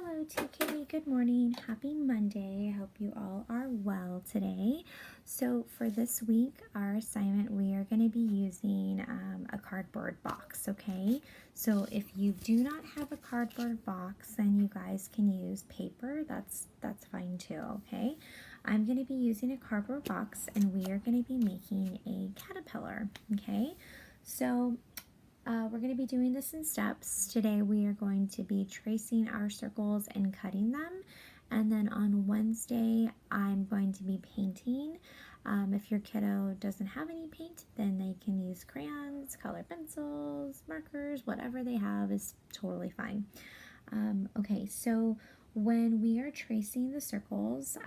Hello TK, good morning, happy Monday. I hope you all are well today. So for this week, our assignment, we are going to be using a cardboard box, okay? So if you do not have a cardboard box, then you guys can use paper, that's fine too, okay? I'm going to be using a cardboard box and we are going to be making a caterpillar, okay? So we're going to be doing this in steps. Today we are going to be tracing our circles and cutting them. And then on Wednesday, I'm going to be painting. If your kiddo doesn't have any paint, then they can use crayons, color pencils, markers, whatever they have is totally fine. Okay, so when we are tracing the circles,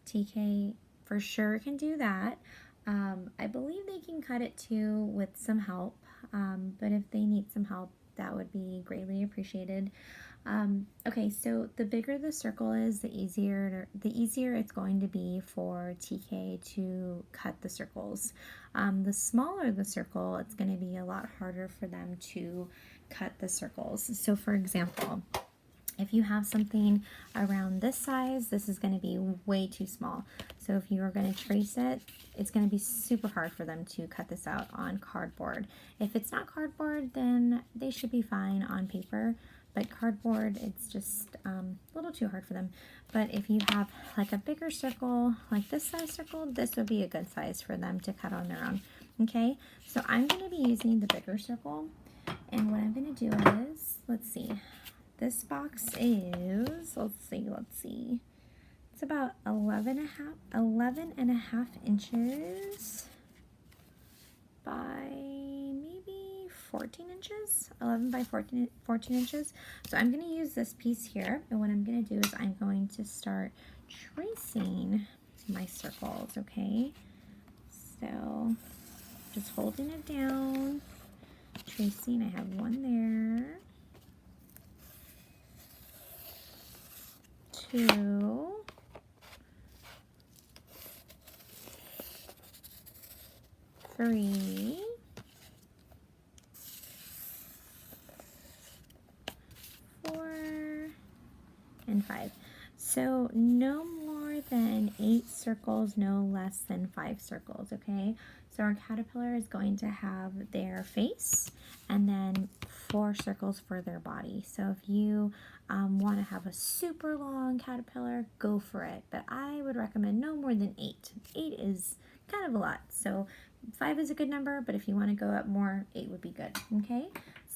TK for sure can do that. I believe they can cut it too with some help, but if they need some help, that would be greatly appreciated. Okay, so the bigger the circle is, the easier it's going to be for TK to cut the circles. The smaller the circle, it's going to be a lot harder for them to cut the circles. So for example, if you have something around this size, this is going to be way too small. So if you are going to trace it, it's going to be super hard for them to cut this out on cardboard. If it's not cardboard, then they should be fine on paper. But cardboard, it's just a little too hard for them. But if you have like a bigger circle, like this size circle, this would be a good size for them to cut on their own. Okay, so I'm going to be using the bigger circle. And what I'm going to do is, let's see. This box is, let's see, it's about 11 and a half inches by maybe 14 inches, 11 by 14 inches. So I'm going to use this piece here, and what I'm going to do is I'm going to start tracing my circles, okay? So just holding it down, tracing. I have one there. 2, 3, 4, and 5. So no more than 8 circles, no less than 5 circles, okay? So our caterpillar is going to have their face and then 4 circles for their body. So if you want to have a super long caterpillar, go for it. But I would recommend no more than 8. 8 is kind of a lot. So 5 is a good number, but if you want to go up more, 8 would be good, okay?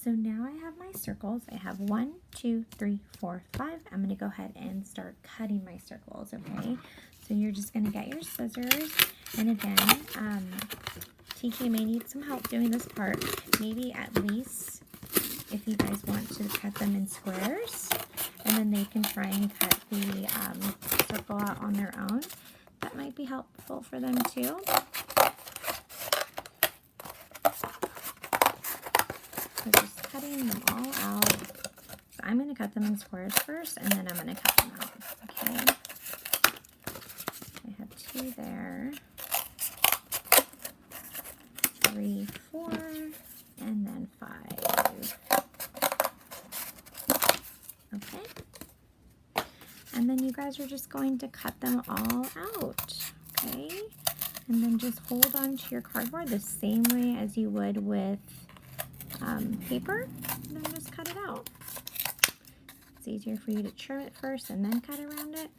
So now I have my circles. I have 1, 2, 3, 4, 5. I'm going to go ahead and start cutting my circles, okay? So you're just going to get your scissors. And again, TK may need some help doing this part. Maybe at least if you guys want to cut them in squares, and then they can try and cut the circle out on their own. That might be helpful for them too. So just cutting them all out. So I'm going to cut them in squares first, and then I'm going to cut them out. Okay. I have 2 there. 3, 4, and then 5. Okay. And then you guys are just going to cut them all out. Okay. And then just hold on to your cardboard the same way as you would with paper, and then just cut it out. It's easier for you to trim it first and then cut around it.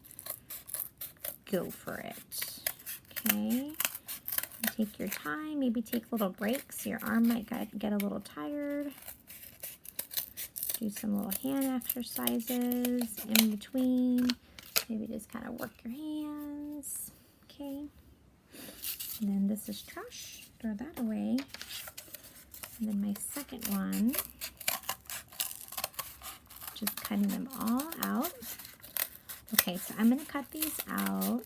Go for it. Okay. Take your time, maybe take little breaks. Your arm might get a little tired. Do some little hand exercises in between. Maybe just kind of work your hands. Okay. And then this is trash. Throw that away. And then my second one, just cutting them all out. Okay, so I'm going to cut these out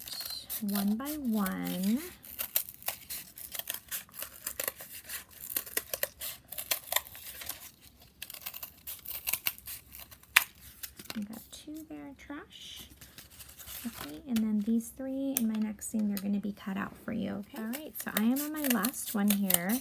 one by one. I got 2 there, trash. Okay, and then these 3 in my next thing, they're going to be cut out for you. Okay. All right, so I am on my last one here.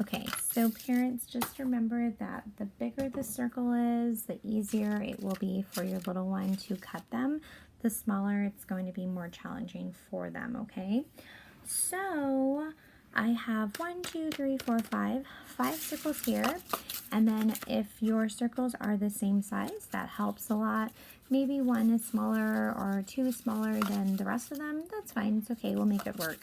Okay, so parents, just remember that the bigger the circle is, the easier it will be for your little one to cut them. The smaller, it's going to be more challenging for them, okay? So I have 5 circles here. And then if your circles are the same size, that helps a lot. Maybe one is smaller or two is smaller than the rest of them. That's fine. It's okay. We'll make it work.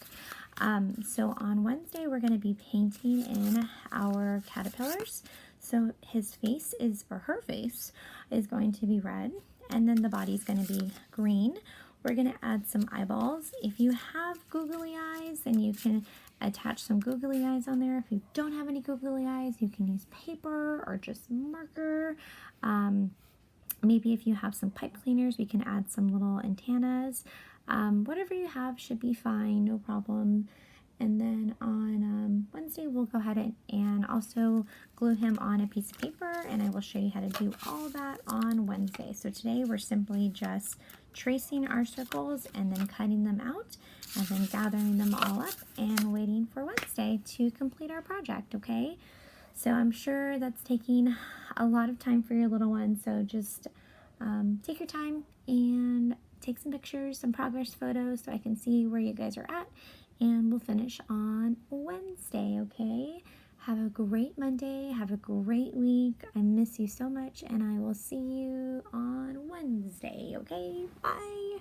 So on Wednesday, we're going to be painting in our caterpillars. So his face is, or her face, is going to be red. And then the body's going to be green. We're going to add some eyeballs. If you have googly eyes, then you can attach some googly eyes on there. If you don't have any googly eyes, you can use paper or just marker. Maybe if you have some pipe cleaners, we can add some little antennas. Whatever you have should be fine, no problem. And then on Wednesday, we'll go ahead and also glue him on a piece of paper, and I will show you how to do all that on Wednesday. So today we're simply just tracing our circles and then cutting them out and then gathering them all up and waiting for Wednesday to complete our project, okay? So I'm sure that's taking a lot of time for your little one, so just take your time and take some pictures, some progress photos so I can see where you guys are at, and we'll finish on Wednesday, okay? Have a great Monday. Have a great week. I miss you so much, and I will see you on Wednesday, okay? Bye.